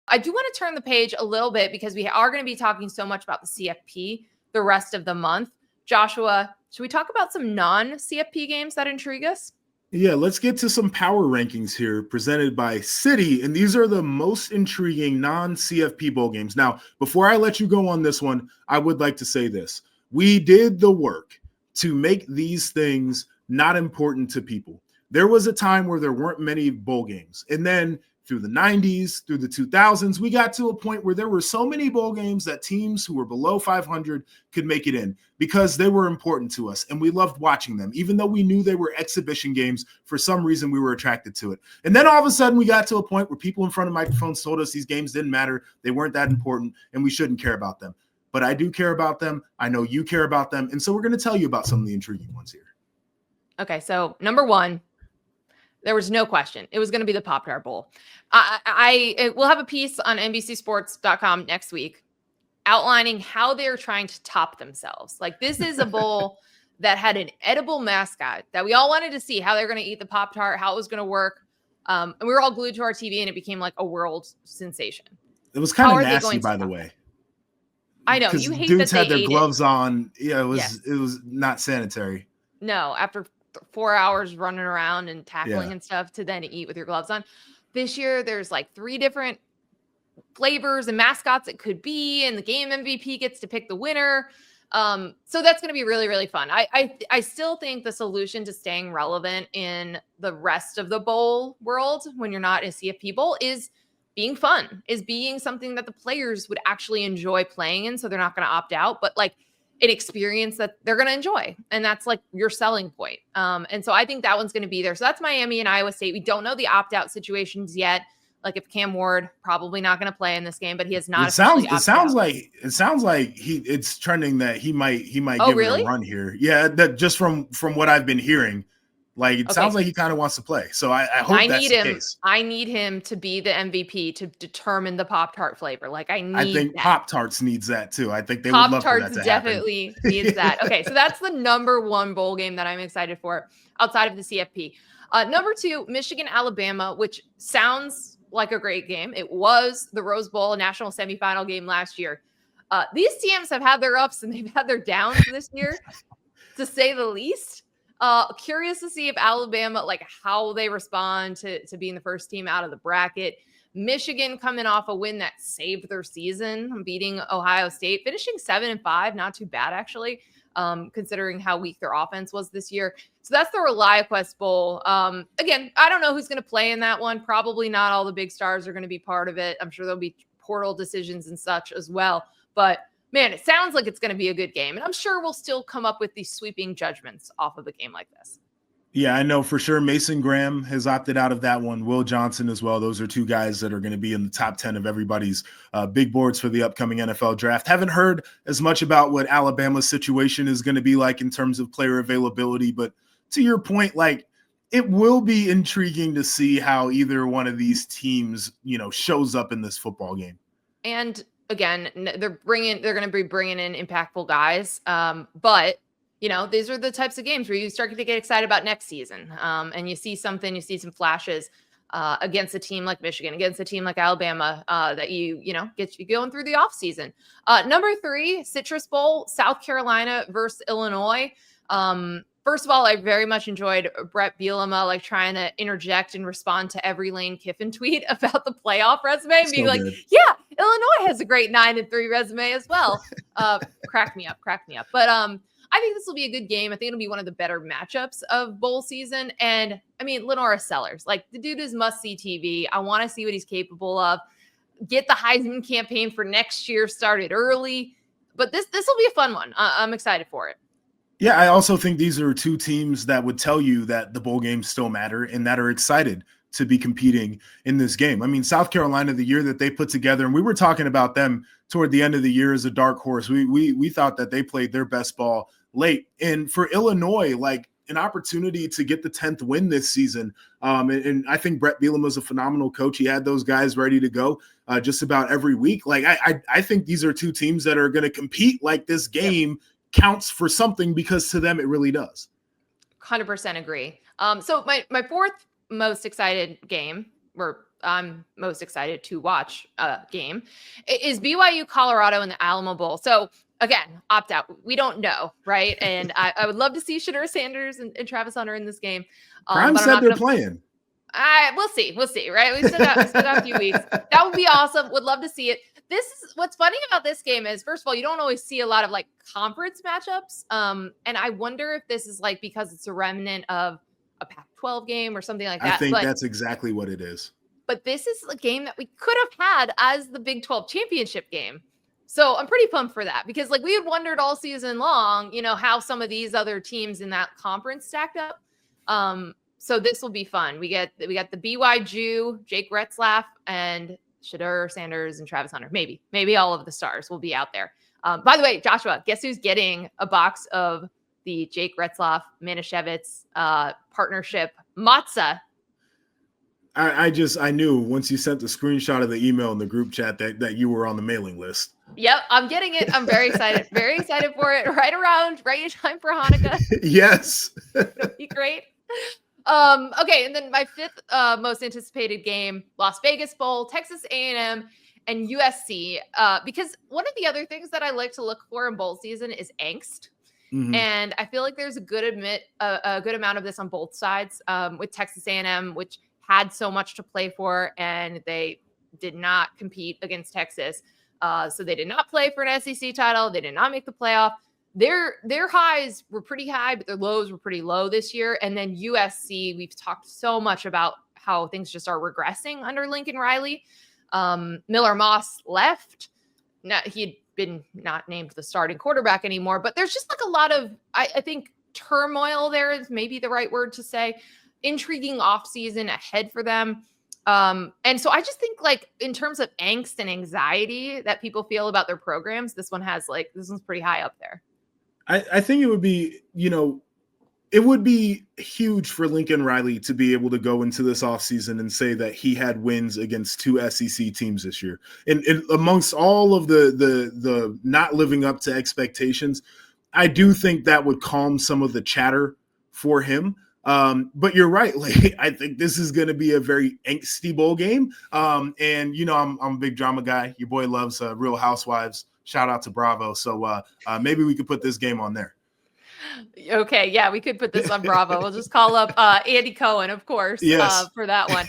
I do want to turn the page a little bit because we are going to be talking so much about the CFP the rest of the month. Joshua, should we talk about some non-CFP games that intrigue us? Yeah, let's get to some power rankings here presented by Citi. And these are the most intriguing non-CFP bowl games. Now, before I let you go on this one, I would like to say this. We did the work to make these things not important to people. There was a time where there weren't many bowl games. And then through the 90s, through the 2000s, we got to a point where there were so many bowl games that teams who were below 500 could make it in because they were important to us. And we loved watching them. Even though we knew they were exhibition games, for some reason we were attracted to it. And then all of a sudden we got to a point where people in front of microphones told us these games didn't matter. They weren't that important and we shouldn't care about them. But I do care about them. I know you care about them. And so we're going to tell you about some of the intriguing ones here. Okay, so number one, there was no question. It was going to be the Pop-Tart Bowl. We'll have a piece on NBCSports.com next week outlining how they're trying to top themselves. Like, this is a bowl that had an edible mascot that we all wanted to see how they're going to eat the Pop-Tart, how it was going to work. And we were all glued to our TV, and it became like a world sensation. It was kind of nasty, by the way. I know you hate dudes that had they their ate gloves on. Yeah, it was not sanitary. No, after 4 hours running around and tackling and stuff to then eat with your gloves on. This year, there's like 3 different flavors and mascots it could be, and the game MVP gets to pick the winner. So that's going to be really, really fun. I still think the solution to staying relevant in the rest of the bowl world when you're not in a CFP bowl is being fun, is being something that the players would actually enjoy playing in. So they're not going to opt out, but like an experience that they're going to enjoy. And that's like your selling point. And so I think that one's going to be there. So that's Miami and Iowa State. We don't know the opt-out situations yet. Like if Cam Ward probably not going to play in this game, but he has not. It sounds like it's trending that he might give it a run here. Yeah. That just from what I've been hearing, like it sounds like he kind of wants to play. So I hope that's the case. I need him to be the MVP to determine the Pop-Tart flavor. Like I think Pop-Tarts needs that too. I think they would love for that to happen. Pop-Tarts definitely needs that. Okay, so that's the number 1 bowl game that I'm excited for outside of the CFP. Number 2, Michigan, Alabama, which sounds like a great game. It was the Rose Bowl, a national semifinal game last year. These teams have had their ups and they've had their downs this year, to say the least. Curious to see if Alabama, like how they respond to being the first team out of the bracket. Michigan coming off a win that saved their season, beating Ohio State, finishing 7-5, not too bad actually, considering how weak their offense was this year. So that's the ReliaQuest Bowl. Again, I don't know who's going to play in that one. Probably not all the big stars are going to be part of it. I'm sure there'll be portal decisions and such as well. But man, it sounds like it's going to be a good game. And I'm sure we'll still come up with these sweeping judgments off of a game like this. Yeah, I know for sure. Mason Graham has opted out of that one. Will Johnson as well. Those are 2 guys that are going to be in the top 10 of everybody's big boards for the upcoming NFL draft. Haven't heard as much about what Alabama's situation is going to be like in terms of player availability. But to your point, like it will be intriguing to see how either one of these teams, shows up in this football game. And again, they're going to be bringing in impactful guys. But these are the types of games where you start to get excited about next season. And you see some flashes against a team like Michigan, against a team like Alabama that get you going through the off season. Number 3, Citrus Bowl, South Carolina versus Illinois. First of all, I very much enjoyed Brett Bielema like trying to interject and respond to every Lane Kiffin tweet about the playoff resume and being like, yeah, Illinois has a great 9-3 resume as well. Crack me up. But I think this will be a good game. I think it'll be one of the better matchups of bowl season. And I mean, Lenora Sellers, like the dude is must-see TV. I want to see what he's capable of. Get the Heisman campaign for next year started early. But this will be a fun one. I'm excited for it. Yeah, I also think these are 2 teams that would tell you that the bowl games still matter and that are excited to be competing in this game. I mean, South Carolina, the year that they put together, and we were talking about them toward the end of the year as a dark horse. We thought that they played their best ball late. And for Illinois, like an opportunity to get the 10th win this season. And I think Brett Bielema is a phenomenal coach. He had those guys ready to go just about every week. Like I think these are 2 teams that are going to compete like this game counts for something because to them it really does. 100% agree. So my 4th most excited game, or I'm most excited to watch game is BYU Colorado in the Alamo Bowl. So again, opt out. We don't know, right? And I would love to see Shedeur Sanders and Travis Hunter in this game. Prime But I'm said not they're gonna, playing. we'll see, right? We still got a few weeks. That would be awesome. Would love to see it. This is what's funny about this game is, first of all, you don't always see a lot of like conference matchups. And I wonder if this is like because it's a remnant of a Pac-12 game or something like that. I think that's exactly what it is. But this is a game that we could have had as the Big 12 championship game. So I'm pretty pumped for that because like we had wondered all season long, how some of these other teams in that conference stacked up. So this will be fun. We got the BYU, Jake Retzlaff, and Shedeur Sanders and Travis Hunter. Maybe all of the stars will be out there. By the way, Joshua, guess who's getting a box of the Jake Retzlaff Manischewitz partnership matzah? I knew once you sent the screenshot of the email in the group chat that you were on the mailing list. Yep, I'm getting it. I'm very excited. Very excited for it. Right in time for Hanukkah. Yes. It'll be great. Okay, and then my fifth most anticipated game, Las Vegas Bowl, Texas A&M, and USC. Because one of the other things that I like to look for in bowl season is angst. Mm-hmm. And I feel like there's a good amount of this on both sides. With Texas A&M, which had so much to play for, and they did not compete against Texas. So they did not play for an SEC title. They did not make the playoff. Their highs were pretty high, but their lows were pretty low this year. And then USC, we've talked so much about how things just are regressing under Lincoln Riley. Miller Moss left. He'd been not named the starting quarterback anymore, but there's just like a lot of, I think, turmoil there is maybe the right word to say. Intriguing offseason ahead for them. And so I just think like in terms of angst and anxiety that people feel about their programs, this one's pretty high up there. I think it would be, it would be huge for Lincoln Riley to be able to go into this offseason and say that he had wins against two SEC teams this year. And amongst all of the not living up to expectations, I do think that would calm some of the chatter for him. But you're right. Like, I think this is going to be a very angsty bowl game. And I'm a big drama guy. Your boy loves Real Housewives. Shout out to Bravo. So maybe we could put this game on there. Okay. Yeah, we could put this on Bravo. We'll just call up Andy Cohen, of course, yes. For that one.